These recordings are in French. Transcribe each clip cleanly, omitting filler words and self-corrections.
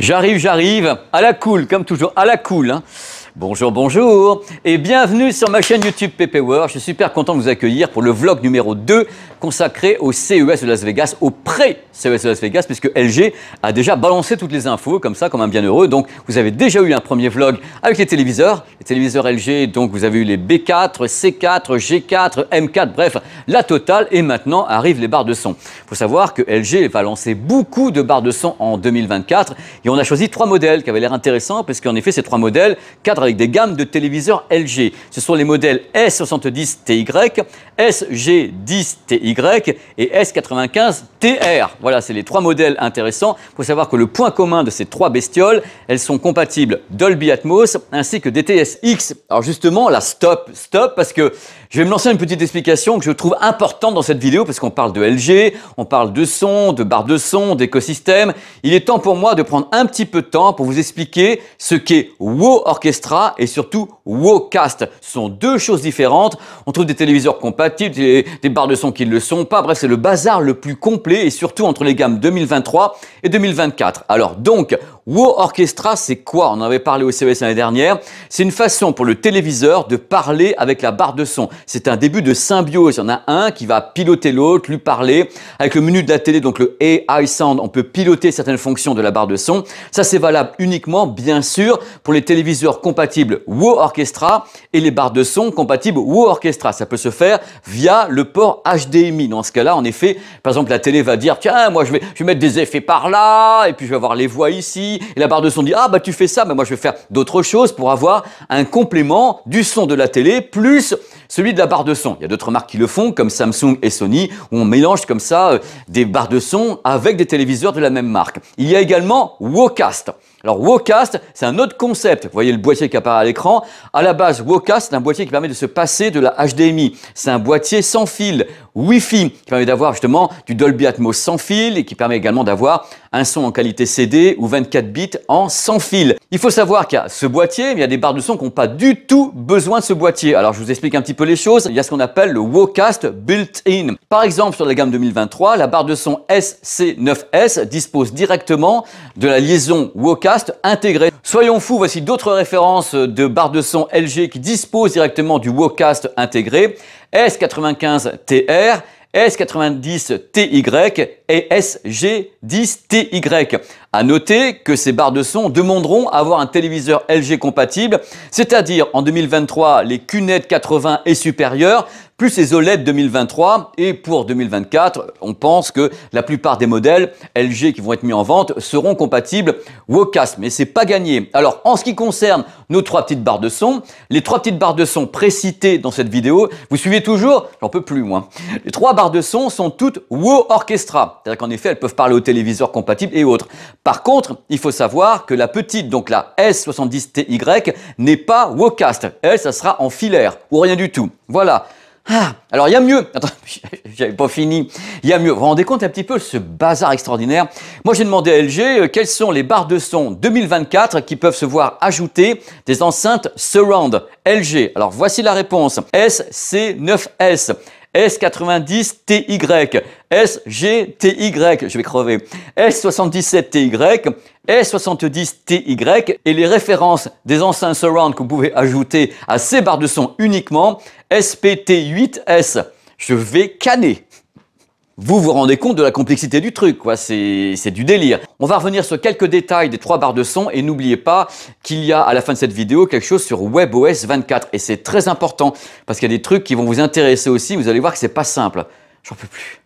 J'arrive, à la cool, comme toujours, à la cool. Hein. Bonjour, bonjour, et bienvenue sur ma chaîne YouTube PPWorld. Je suis super content de vous accueillir pour le vlog numéro 2 consacré au CES de Las Vegas, au pré-CES de Las Vegas, puisque LG a déjà balancé toutes les infos, comme ça, comme un bienheureux. Donc, vous avez déjà eu un premier vlog avec les téléviseurs LG. Donc, vous avez eu les B4, C4, G4, M4, bref, la totale. Et maintenant, arrivent les barres de son. Il faut savoir que LG va lancer beaucoup de barres de son en 2024. Et on a choisi 3 modèles qui avaient l'air intéressants, parce qu'en effet, ces 3 modèles cadrent avec des gammes de téléviseurs LG. Ce sont les modèles S70TY, SG10TY et S95TR. Voilà, c'est les 3 modèles intéressants. Il faut savoir que le point commun de ces 3 bestioles, elles sont compatibles Dolby Atmos ainsi que DTS:X. Alors justement, là, stop, parce que je vais me lancer une petite explication que je trouve importante dans cette vidéo, parce qu'on parle de LG, on parle de son, de barres de son, d'écosystème. Il est temps pour moi de prendre un petit peu de temps pour vous expliquer ce qu'est WOW Orchestra et surtout WOWcast. Ce sont 2 choses différentes. On trouve des téléviseurs compatibles, des barres de son qui ne le sont pas. Bref, c'est le bazar le plus complet et surtout entre les gammes 2023 et 2024. Alors donc, WOW Orchestra, c'est quoi? On en avait parlé au CES l'année dernière. C'est une façon pour le téléviseur de parler avec la barre de son. C'est un début de symbiose. Il y en a un qui va piloter l'autre, lui parler. Avec le menu de la télé, donc le AI Sound, on peut piloter certaines fonctions de la barre de son. Ça, c'est valable uniquement, bien sûr, pour les téléviseurs compatibles WOW Orchestra et les barres de son compatibles WOW Orchestra. Ça peut se faire via le port HDMI. Dans ce cas-là, en effet, par exemple, la télé va dire, tiens, moi, je vais mettre des effets par là, et puis je vais avoir les voix ici. Et la barre de son dit, ah, bah, tu fais ça, mais moi, je vais faire d'autres choses pour avoir un complément du son de la télé plus celui de la barre de son. Il y a d'autres marques qui le font, comme Samsung et Sony, où on mélange comme ça des barres de son avec des téléviseurs de la même marque. Il y a également WOWcast. Alors WOWcast, c'est un autre concept. Vous voyez le boîtier qui apparaît à l'écran. À la base, WOWcast, c'est un boîtier qui permet de se passer de la HDMI. C'est un boîtier sans fil, Wi-Fi, qui permet d'avoir justement du Dolby Atmos sans fil et qui permet également d'avoir un son en qualité CD ou 24 bits en sans fil. Il faut savoir qu'il y a ce boîtier, mais il y a des barres de son qui n'ont pas du tout besoin de ce boîtier. Alors je vous explique un petit peu les choses. Il y a ce qu'on appelle le WOWcast built-in. Par exemple, sur la gamme 2023, la barre de son SC9S dispose directement de la liaison WOWcast intégrée. Soyons fous, voici d'autres références de barres de son LG qui disposent directement du WOWcast intégré. S95TR, S90TY et SG10TY. À noter que ces barres de son demanderont à avoir un téléviseur LG compatible, c'est-à-dire en 2023 les QNED 80 et supérieurs, plus les OLED 2023, et pour 2024, on pense que la plupart des modèles LG qui vont être mis en vente seront compatibles WOWcast, mais c'est pas gagné. Alors en ce qui concerne nos 3 petites barres de son, les 3 petites barres de son précitées dans cette vidéo, vous suivez toujours? J'en peux plus moi. Les 3 barres de son sont toutes WOW Orchestra, c'est-à-dire qu'en effet elles peuvent parler aux téléviseurs compatibles et autres. Par contre, il faut savoir que la petite, donc la S70TY, n'est pas WOWcast. Elle, ça sera en filaire ou rien du tout. Voilà. Ah, alors il y a mieux. Attends, j'avais pas fini. Il y a mieux. Vous vous rendez compte un petit peu ce bazar extraordinaire? Moi, j'ai demandé à LG quelles sont les barres de son 2024 qui peuvent se voir ajouter des enceintes surround LG. Alors voici la réponse. SC9S. S90TY, SGTY, je vais crever, S77TY, S70TY et les références des enceintes surround que vous pouvez ajouter à ces barres de son uniquement, SPT8S. Je vais canner. Vous vous rendez compte de la complexité du truc, quoi. C'est du délire. On va revenir sur quelques détails des 3 barres de son et n'oubliez pas qu'il y a à la fin de cette vidéo quelque chose sur WebOS 24 et c'est très important parce qu'il y a des trucs qui vont vous intéresser aussi. Vous allez voir que c'est pas simple. J'en peux plus.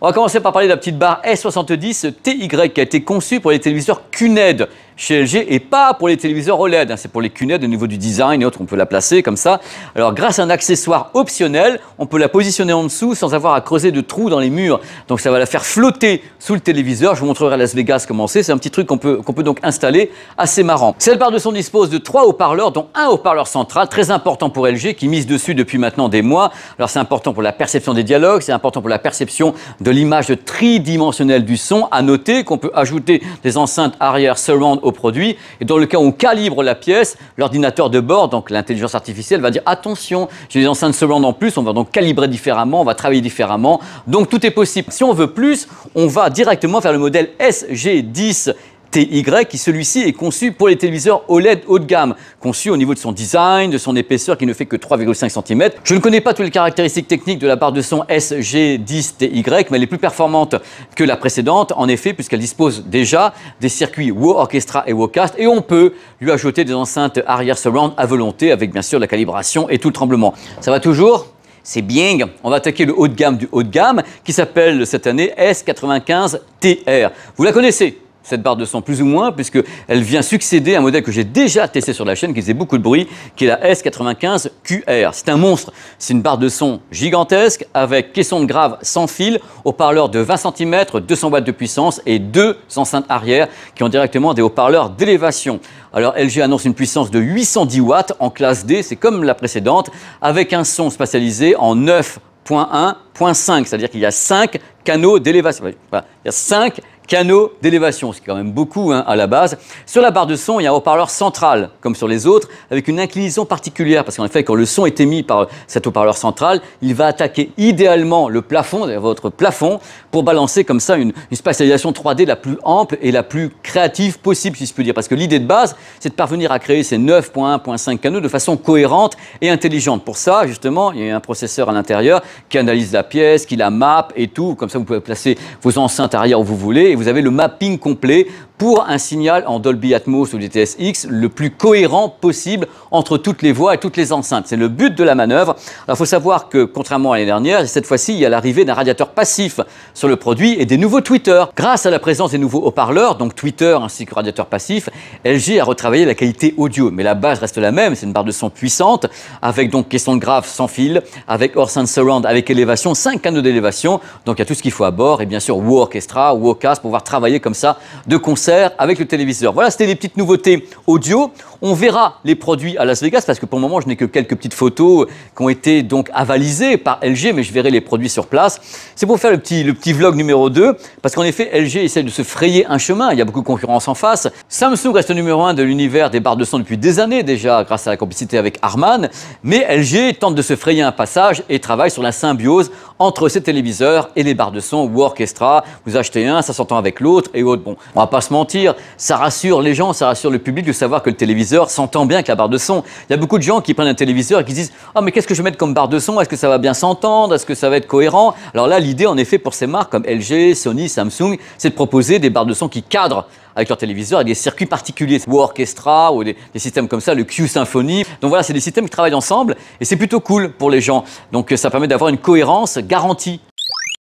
On va commencer par parler de la petite barre S70TY qui a été conçue pour les téléviseurs QNED chez LG et pas pour les téléviseurs OLED. C'est pour les QNED au niveau du design et autres, on peut la placer comme ça. Alors grâce à un accessoire optionnel, on peut la positionner en dessous sans avoir à creuser de trous dans les murs. Donc ça va la faire flotter sous le téléviseur. Je vous montrerai à Las Vegas comment c'est. C'est un petit truc qu'on peut donc installer, assez marrant. Cette barre de son dispose de 3 haut-parleurs, dont un haut-parleur central, très important pour LG, qui mise dessus depuis maintenant des mois. Alors c'est important pour la perception des dialogues, c'est important pour la perception de l'image tridimensionnelle du son. À noter qu'on peut ajouter des enceintes arrière surround au produit. Et dans le cas où on calibre la pièce, l'ordinateur de bord, donc l'intelligence artificielle, va dire attention, j'ai des enceintes surround en plus, on va donc calibrer différemment, on va travailler différemment. Donc tout est possible. Si on veut plus, on va directement vers le modèle SG10 TY, qui celui-ci est conçu pour les téléviseurs OLED haut de gamme, conçu au niveau de son design, de son épaisseur qui ne fait que 3,5 cm. Je ne connais pas toutes les caractéristiques techniques de la barre de son SG10 TY, mais elle est plus performante que la précédente, en effet, puisqu'elle dispose déjà des circuits Wow Orchestra et Wowcast, et on peut lui ajouter des enceintes arrière surround à volonté, avec bien sûr la calibration et tout le tremblement. Ça va toujours ? C'est bien. On va attaquer le haut de gamme du haut de gamme, qui s'appelle cette année S95 TR. Vous la connaissez, cette barre de son, plus ou moins, puisqu'elle vient succéder à un modèle que j'ai déjà testé sur la chaîne, qui faisait beaucoup de bruit, qui est la S95 QR. C'est un monstre. C'est une barre de son gigantesque, avec caisson de grave sans fil, haut-parleur de 20 cm, 200 watts de puissance et deux enceintes arrière qui ont directement des haut-parleurs d'élévation. Alors LG annonce une puissance de 810 watts en classe D, c'est comme la précédente, avec un son spatialisé en 9.1.5, c'est-à-dire qu'il y a 5 canaux d'élévation. Voilà. Il y a 5 canaux d'élévation, ce qui est quand même beaucoup à la base. Sur la barre de son, il y a un haut-parleur central, comme sur les autres, avec une inclinaison particulière, parce qu'en effet, quand le son est émis par cet haut-parleur central, il va attaquer idéalement le plafond, votre plafond, pour balancer comme ça une spatialisation 3D la plus ample et la plus créative possible, si je peux dire. Parce que l'idée de base, c'est de parvenir à créer ces 9.1.5 canaux de façon cohérente et intelligente. Pour ça, justement, il y a un processeur à l'intérieur qui analyse la pièce, qui la map et tout. Comme ça, vous pouvez placer vos enceintes arrière où vous voulez et vous avez le mapping complet pour un signal en Dolby Atmos ou DTS:X le plus cohérent possible entre toutes les voix et toutes les enceintes. C'est le but de la manœuvre. Alors, il faut savoir que, contrairement à l'année dernière, cette fois-ci, il y a l'arrivée d'un radiateur passif sur le produit et des nouveaux tweeters. Grâce à la présence des nouveaux haut-parleurs, donc tweeters ainsi que radiateur passif, LG a retravaillé la qualité audio. Mais la base reste la même, c'est une barre de son puissante, avec donc caisson de grave sans fil, avec hors-sound surround, avec élévation, 5 canaux d'élévation. Donc, il y a tout ce qu'il faut à bord et bien sûr, Wow Orchestra, Wowcast, pour pouvoir travailler comme ça de concert avec le téléviseur. Voilà, c'était les petites nouveautés audio. On verra les produits à Las Vegas parce que pour le moment, je n'ai que quelques petites photos qui ont été donc avalisées par LG, mais je verrai les produits sur place. C'est pour faire le petit vlog numéro 2 parce qu'en effet, LG essaie de se frayer un chemin. Il y a beaucoup de concurrence en face. Samsung reste numéro 1 de l'univers des barres de son depuis des années déjà grâce à la complicité avec Harman, mais LG tente de se frayer un passage et travaille sur la symbiose entre ses téléviseurs et les barres de son ou Orchestra. Vous achetez un, ça s'entend avec l'autre et autres. Bon, on va pas se mentir, ça rassure les gens, ça rassure le public de savoir que le téléviseur s'entend bien avec la barre de son. Il y a beaucoup de gens qui prennent un téléviseur et qui disent « Ah, mais qu'est-ce que je vais mettre comme barre de son? Est-ce que ça va bien s'entendre? Est-ce que ça va être cohérent ?» Alors là, l'idée, en effet, pour ces marques comme LG, Sony, Samsung, c'est de proposer des barres de son qui cadrent avec leur téléviseur, avec des circuits particuliers, ou Orchestra, ou des systèmes comme ça, le Q Symphony. Donc voilà, c'est des systèmes qui travaillent ensemble et c'est plutôt cool pour les gens. Donc ça permet d'avoir une cohérence garantie.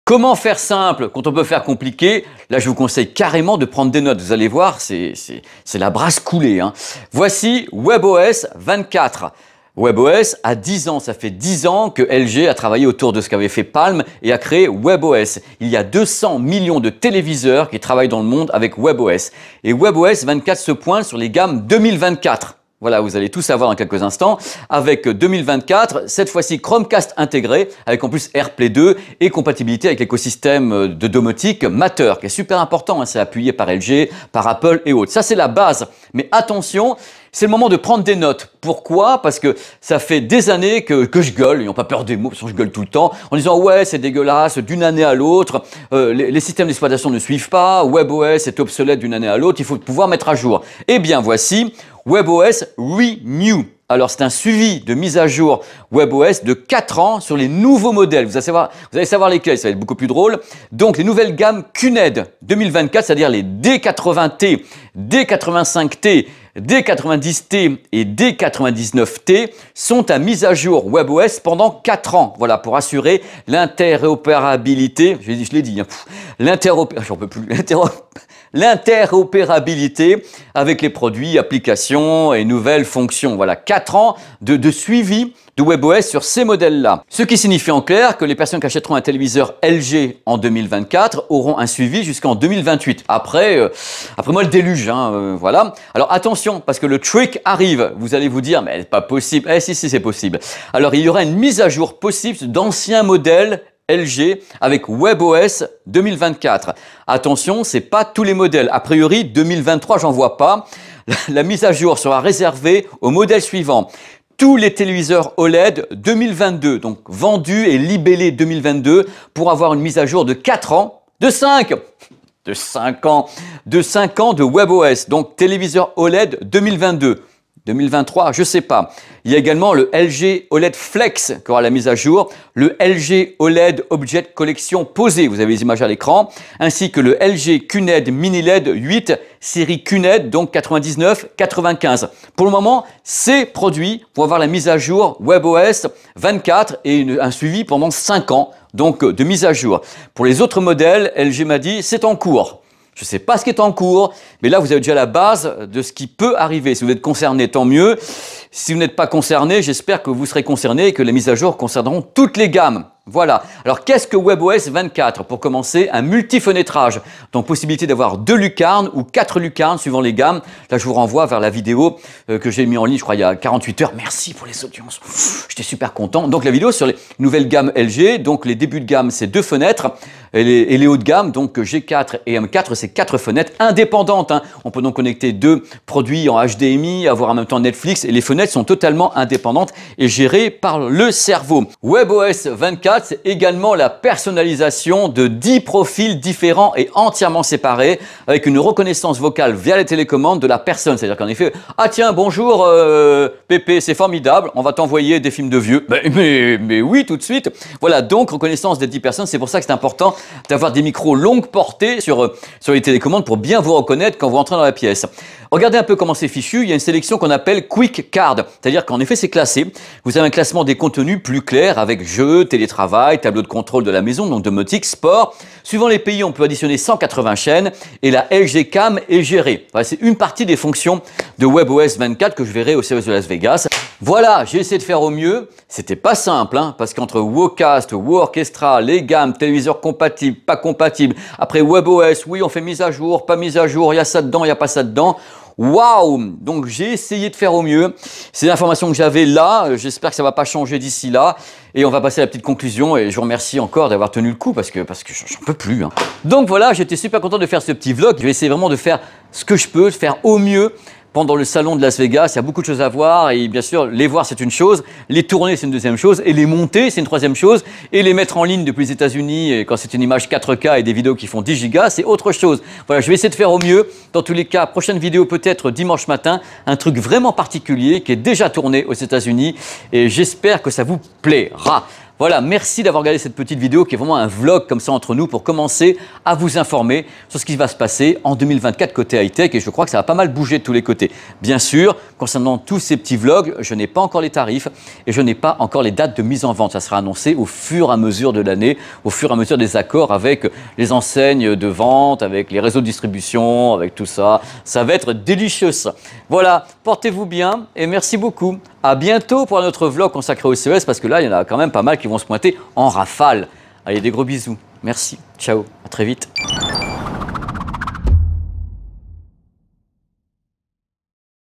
Comment faire simple quand on peut faire compliqué? Là, je vous conseille carrément de prendre des notes. Vous allez voir, c'est la brasse coulée, hein. Voici WebOS 24. WebOS a 10 ans, ça fait 10 ans que LG a travaillé autour de ce qu'avait fait Palm et a créé WebOS. Il y a 200 millions de téléviseurs qui travaillent dans le monde avec WebOS. Et WebOS 24 se pointe sur les gammes 2024. Voilà, vous allez tout savoir dans quelques instants. Avec 2024, cette fois-ci Chromecast intégré, avec en plus AirPlay 2 et compatibilité avec l'écosystème de domotique Matter, qui est super important, hein, c'est appuyé par LG, par Apple et autres. Ça, c'est la base. Mais attention, c'est le moment de prendre des notes. Pourquoi? Parce que ça fait des années que je gueule, ils n'ont pas peur des mots, parce que je gueule tout le temps, en disant ouais, c'est dégueulasse d'une année à l'autre, les systèmes d'exploitation ne suivent pas, WebOS est obsolète d'une année à l'autre, il faut pouvoir mettre à jour. Eh bien, voici WebOS Renew. Alors, c'est un suivi de mise à jour WebOS de 4 ans sur les nouveaux modèles. Vous allez savoir lesquels, ça va être beaucoup plus drôle. Donc, les nouvelles gammes QNED 2024, c'est-à-dire les D80T, D85T, D90T et D99T sont à mise à jour WebOS pendant 4 ans. Voilà, pour assurer l'interopérabilité, je l'ai dit, hein, l'interopérabilité avec les produits, applications et nouvelles fonctions. Voilà, 4 ans de suivi de WebOS sur ces modèles-là. Ce qui signifie en clair que les personnes qui achèteront un téléviseur LG en 2024 auront un suivi jusqu'en 2028. Après moi, le déluge, hein, voilà. Alors attention, parce que le trick arrive. Vous allez vous dire, mais c'est pas possible. Eh si, c'est possible. Alors, il y aura une mise à jour possible d'anciens modèles LG avec WebOS 2024. Attention, c'est pas tous les modèles. A priori, 2023, j'en vois pas. La mise à jour sera réservée au modèle suivant. Tous les téléviseurs OLED 2022, donc vendus et libellés 2022, pour avoir une mise à jour de 4 ans, de 5 ans de WebOS, donc téléviseur OLED 2022. 2023, je sais pas. Il y a également le LG OLED Flex qui aura la mise à jour, le LG OLED Object Collection posé, vous avez les images à l'écran, ainsi que le LG QNED Mini LED 8 série QNED, donc 99-95. Pour le moment, ces produits vont avoir la mise à jour WebOS 24 et un suivi pendant 5 ans, donc de mise à jour. Pour les autres modèles, LG m'a dit c'est en cours. Je ne sais pas ce qui est en cours, mais là, vous avez déjà la base de ce qui peut arriver. Si vous êtes concerné, tant mieux. Si vous n'êtes pas concerné, j'espère que vous serez concerné et que les mises à jour concerneront toutes les gammes. Voilà. Alors, qu'est-ce que WebOS 24? Pour commencer, un multi-fenêtrage. Donc, possibilité d'avoir 2 lucarnes ou 4 lucarnes suivant les gammes. Là, je vous renvoie vers la vidéo que j'ai mis en ligne, je crois, il y a 48 heures. Merci pour les audiences. J'étais super content. Donc, la vidéo sur les nouvelles gammes LG. Donc, les débuts de gamme, c'est 2 fenêtres. Et les hauts de gamme, donc G4 et M4, c'est 4 fenêtres indépendantes. On peut donc connecter 2 produits en HDMI, avoir en même temps Netflix. Et les fenêtres sont totalement indépendantes et gérées par le cerveau. WebOS 24, c'est également la personnalisation de 10 profils différents et entièrement séparés avec une reconnaissance vocale via les télécommandes de la personne. C'est-à-dire qu'en effet, ah tiens, bonjour Pépé, c'est formidable, on va t'envoyer des films de vieux. Mais oui, tout de suite. Voilà, donc reconnaissance des 10 personnes. C'est pour ça que c'est important d'avoir des micros longue portée sur les télécommandes pour bien vous reconnaître quand vous entrez dans la pièce. Regardez un peu comment c'est fichu. Il y a une sélection qu'on appelle Quick Card. C'est-à-dire qu'en effet, c'est classé. Vous avez un classement des contenus plus clair avec jeux, télétravail, tableau de contrôle de la maison, donc domotique, sport. Suivant les pays, on peut additionner 180 chaînes et la LG Cam est gérée. Voilà, c'est une partie des fonctions de WebOS 24 que je verrai au CES de Las Vegas. Voilà, j'ai essayé de faire au mieux. C'était pas simple, parce qu'entre WoCast, WoOrchestra, les gammes, téléviseurs compatibles, pas compatibles, après WebOS, oui, on fait mise à jour, pas mise à jour, il y a ça dedans, il n'y a pas ça dedans. Waouh! Donc j'ai essayé de faire au mieux. C'est l'information que j'avais là. J'espère que ça va pas changer d'ici là. Et on va passer à la petite conclusion. Et je vous remercie encore d'avoir tenu le coup parce que j'en peux plus. Donc voilà, j'étais super content de faire ce petit vlog. Je vais essayer vraiment de faire ce que je peux, de faire au mieux. Pendant le salon de Las Vegas, il y a beaucoup de choses à voir et bien sûr, les voir c'est une chose, les tourner c'est une deuxième chose et les monter c'est une troisième chose et les mettre en ligne depuis les États-Unis quand c'est une image 4K et des vidéos qui font 10 gigas, c'est autre chose. Voilà, je vais essayer de faire au mieux. Dans tous les cas, prochaine vidéo peut-être dimanche matin, un truc vraiment particulier qui est déjà tourné aux États-Unis et j'espère que ça vous plaira. Voilà, merci d'avoir regardé cette petite vidéo qui est vraiment un vlog comme ça entre nous pour commencer à vous informer sur ce qui va se passer en 2024 côté high-tech et je crois que ça va pas mal bouger de tous les côtés. Bien sûr, concernant tous ces petits vlogs, je n'ai pas encore les tarifs et je n'ai pas encore les dates de mise en vente. Ça sera annoncé au fur et à mesure de l'année, au fur et à mesure des accords avec les enseignes de vente, avec les réseaux de distribution, avec tout ça. Ça va être délicieux ça. Voilà, portez-vous bien et merci beaucoup. À bientôt pour un autre vlog consacré au CES parce que là, il y en a quand même pas mal qui vont se pointer en rafale. Allez, des gros bisous. Merci. Ciao. À très vite.